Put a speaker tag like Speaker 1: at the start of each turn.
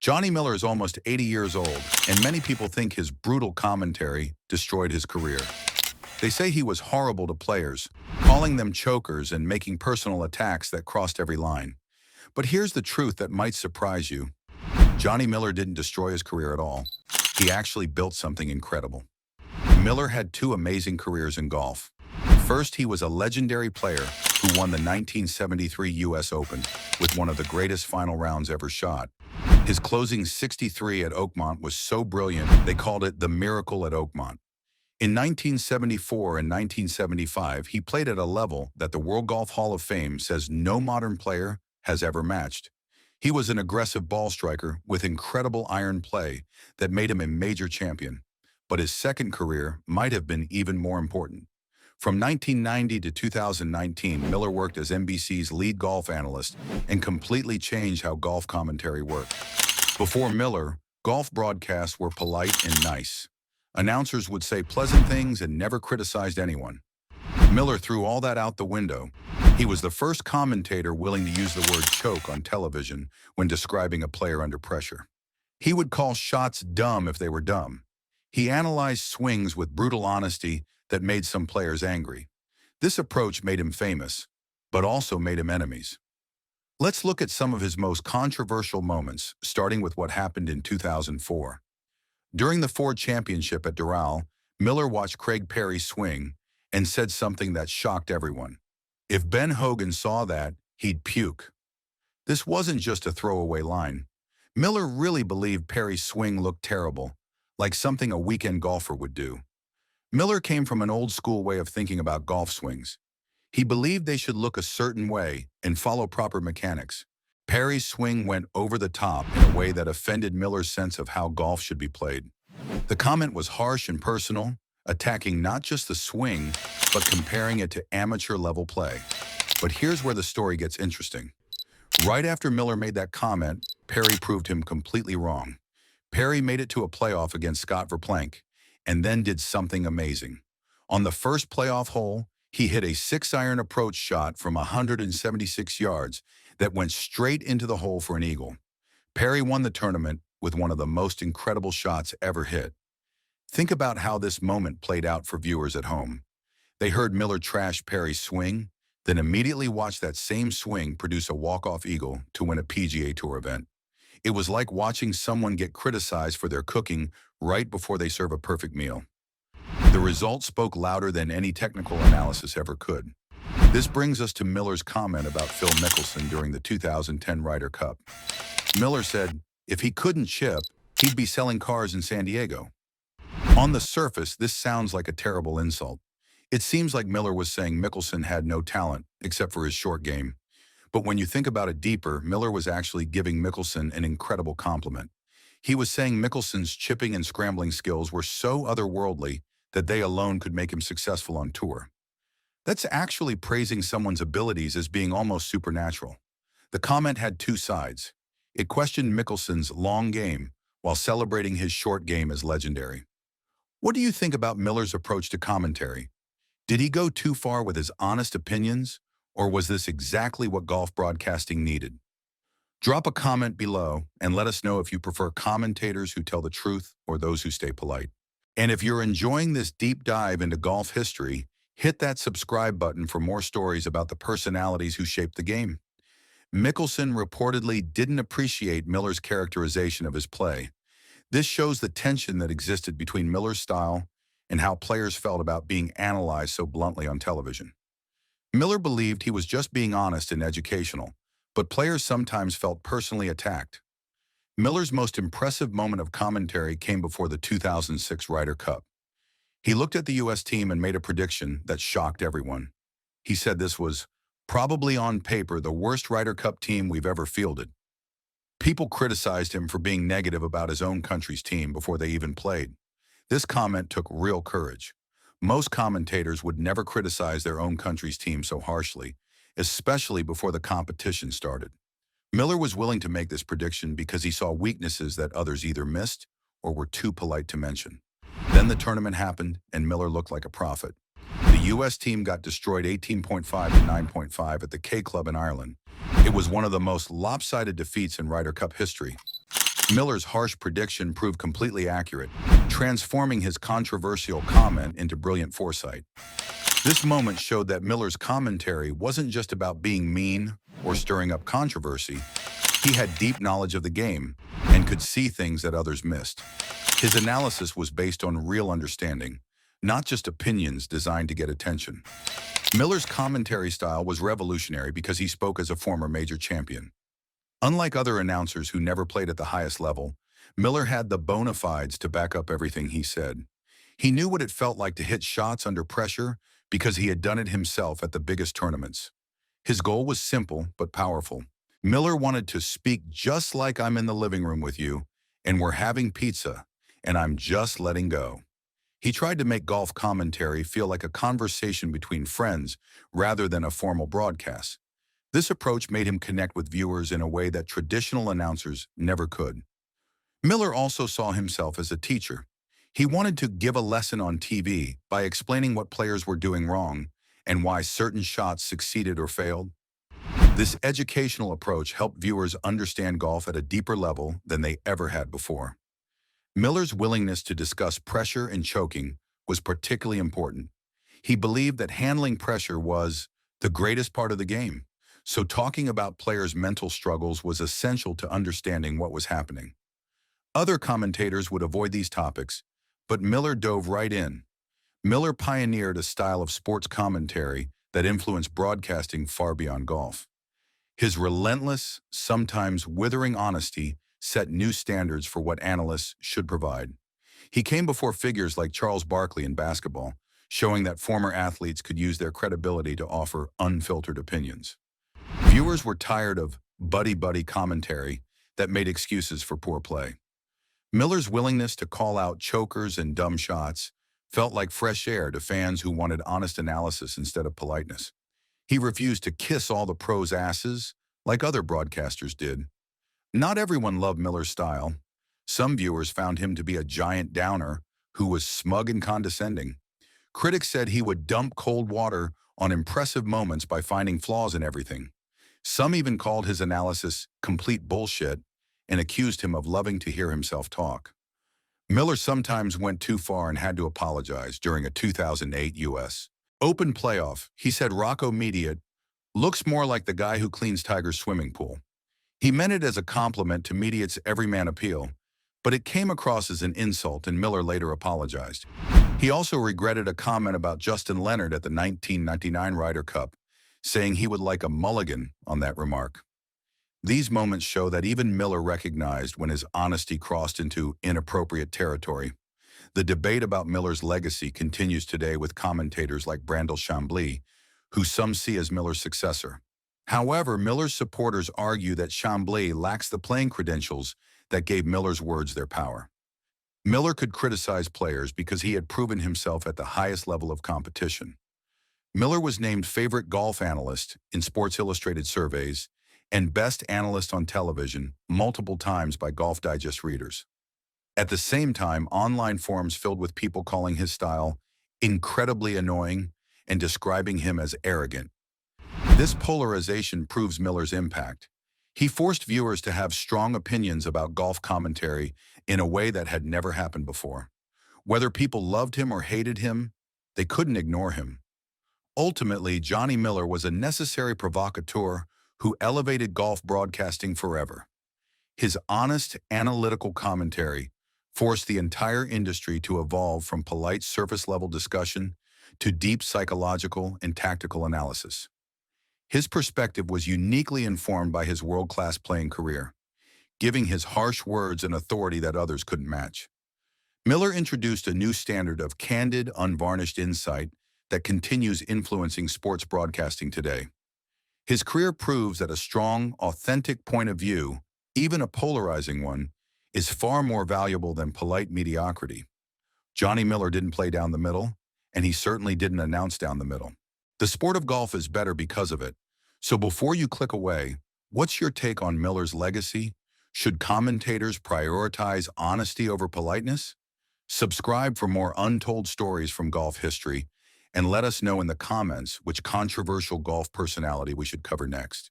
Speaker 1: Johnny Miller is almost 80 years old, and many people think his brutal commentary destroyed his career. They say he was horrible to players, calling them chokers and making personal attacks that crossed every line. But here's the truth that might surprise you. Johnny Miller didn't destroy his career at all. He actually built something incredible. Miller had two amazing careers in golf. First, he was a legendary player who won the 1973 U.S. Open with one of the greatest final rounds ever shot. His closing 63 at Oakmont was so brilliant, they called it the miracle at Oakmont. In 1974 and 1975, he played at a level that the World Golf Hall of Fame says no modern player has ever matched. He was an aggressive ball striker with incredible iron play that made him a major champion. But his second career might have been even more important. From 1990 to 2019, Miller worked as NBC's lead golf analyst and completely changed how golf commentary worked. Before Miller, golf broadcasts were polite and nice. Announcers would say pleasant things and never criticized anyone. Miller threw all that out the window. He was the first commentator willing to use the word choke on television when describing a player under pressure. He would call shots dumb if they were dumb. He analyzed swings with brutal honesty that made some players angry. This approach made him famous, but also made him enemies. Let's look at some of his most controversial moments, starting with what happened in 2004. During the Ford Championship at Doral, Miller watched Craig Perry swing and said something that shocked everyone. If Ben Hogan saw that, he'd puke. This wasn't just a throwaway line. Miller really believed Perry's swing looked terrible, like something a weekend golfer would do. Miller came from an old-school way of thinking about golf swings. He believed they should look a certain way and follow proper mechanics. Perry's swing went over the top in a way that offended Miller's sense of how golf should be played. The comment was harsh and personal, attacking not just the swing, but comparing it to amateur-level play. But here's where the story gets interesting. Right after Miller made that comment, Perry proved him completely wrong. Perry made it to a playoff against Scott Verplank, and then did something amazing. On the first playoff hole, he hit a 6-iron approach shot from 176 yards that went straight into the hole for an eagle. Perry won the tournament with one of the most incredible shots ever hit. Think about how this moment played out for viewers at home. They heard Miller trash Perry's swing, then immediately watched that same swing produce a walk-off eagle to win a PGA Tour event. It was like watching someone get criticized for their cooking right before they serve a perfect meal. The result spoke louder than any technical analysis ever could. This brings us to Miller's comment about Phil Mickelson during the 2010 Ryder Cup. Miller said, if he couldn't chip, he'd be selling cars in San Diego. On the surface, this sounds like a terrible insult. It seems like Miller was saying Mickelson had no talent, except for his short game. But when you think about it deeper, Miller was actually giving Mickelson an incredible compliment. He was saying Mickelson's chipping and scrambling skills were so otherworldly that they alone could make him successful on tour. That's actually praising someone's abilities as being almost supernatural. The comment had two sides. It questioned Mickelson's long game while celebrating his short game as legendary. What do you think about Miller's approach to commentary? Did he go too far with his honest opinions, or was this exactly what golf broadcasting needed? Drop a comment below and let us know if you prefer commentators who tell the truth or those who stay polite. And if you're enjoying this deep dive into golf history, hit that subscribe button for more stories about the personalities who shaped the game. Mickelson reportedly didn't appreciate Miller's characterization of his play. This shows the tension that existed between Miller's style and how players felt about being analyzed so bluntly on television. Miller believed he was just being honest and educational, but players sometimes felt personally attacked. Miller's most impressive moment of commentary came before the 2006 Ryder Cup. He looked at the U.S. team and made a prediction that shocked everyone. He said this was probably on paper the worst Ryder Cup team we've ever fielded. People criticized him for being negative about his own country's team before they even played. This comment took real courage. Most commentators would never criticize their own country's team so harshly, especially before the competition started. Miller was willing to make this prediction because he saw weaknesses that others either missed or were too polite to mention. Then the tournament happened, and Miller looked like a prophet. The U.S. team got destroyed 18.5 to 9.5 at the K Club in Ireland. It was one of the most lopsided defeats in Ryder Cup history. Miller's harsh prediction proved completely accurate, transforming his controversial comment into brilliant foresight. This moment showed that Miller's commentary wasn't just about being mean or stirring up controversy. He had deep knowledge of the game and could see things that others missed. His analysis was based on real understanding, not just opinions designed to get attention. Miller's commentary style was revolutionary because he spoke as a former major champion. Unlike other announcers who never played at the highest level, Miller had the bona fides to back up everything he said. He knew what it felt like to hit shots under pressure because he had done it himself at the biggest tournaments. His goal was simple but powerful. Miller wanted to speak just like I'm in the living room with you, and we're having pizza, and I'm just letting go. He tried to make golf commentary feel like a conversation between friends rather than a formal broadcast. This approach made him connect with viewers in a way that traditional announcers never could. Miller also saw himself as a teacher. He wanted to give a lesson on TV by explaining what players were doing wrong and why certain shots succeeded or failed. This educational approach helped viewers understand golf at a deeper level than they ever had before. Miller's willingness to discuss pressure and choking was particularly important. He believed that handling pressure was the greatest part of the game, so talking about players' mental struggles was essential to understanding what was happening. Other commentators would avoid these topics, but Miller dove right in. Miller pioneered a style of sports commentary that influenced broadcasting far beyond golf. His relentless, sometimes withering honesty set new standards for what analysts should provide. He came before figures like Charles Barkley in basketball, showing that former athletes could use their credibility to offer unfiltered opinions. Viewers were tired of buddy-buddy commentary that made excuses for poor play. Miller's willingness to call out chokers and dumb shots felt like fresh air to fans who wanted honest analysis instead of politeness. He refused to kiss all the pros' asses like other broadcasters did. Not everyone loved Miller's style. Some viewers found him to be a giant downer who was smug and condescending. Critics said he would dump cold water on impressive moments by finding flaws in everything. Some even called his analysis complete bullshit and accused him of loving to hear himself talk. Miller sometimes went too far and had to apologize during a 2008 U.S. Open playoff. He said Rocco Mediate looks more like the guy who cleans Tiger's swimming pool. He meant it as a compliment to Mediate's everyman appeal, but it came across as an insult, and Miller later apologized. He also regretted a comment about Justin Leonard at the 1999 Ryder Cup, saying he would like a mulligan on that remark. These moments show that even Miller recognized when his honesty crossed into inappropriate territory. The debate about Miller's legacy continues today with commentators like Brandel Chambly, who some see as Miller's successor. However, Miller's supporters argue that Chambly lacks the playing credentials that gave Miller's words their power. Miller could criticize players because he had proven himself at the highest level of competition. Miller was named favorite golf analyst in Sports Illustrated surveys and best analyst on television multiple times by Golf Digest readers. At the same time, online forums filled with people calling his style incredibly annoying and describing him as arrogant. This polarization proves Miller's impact. He forced viewers to have strong opinions about golf commentary in a way that had never happened before. Whether people loved him or hated him, they couldn't ignore him. Ultimately, Johnny Miller was a necessary provocateur who elevated golf broadcasting forever. His honest, analytical commentary forced the entire industry to evolve from polite surface-level discussion to deep psychological and tactical analysis. His perspective was uniquely informed by his world-class playing career, giving his harsh words an authority that others couldn't match. Miller introduced a new standard of candid, unvarnished insight that continues influencing sports broadcasting today. His career proves that a strong, authentic point of view, even a polarizing one, is far more valuable than polite mediocrity. Johnny Miller didn't play down the middle, and he certainly didn't announce down the middle. The sport of golf is better because of it. So before you click away, what's your take on Miller's legacy? Should commentators prioritize honesty over politeness? Subscribe for more untold stories from golf history, and let us know in the comments which controversial golf personality we should cover next.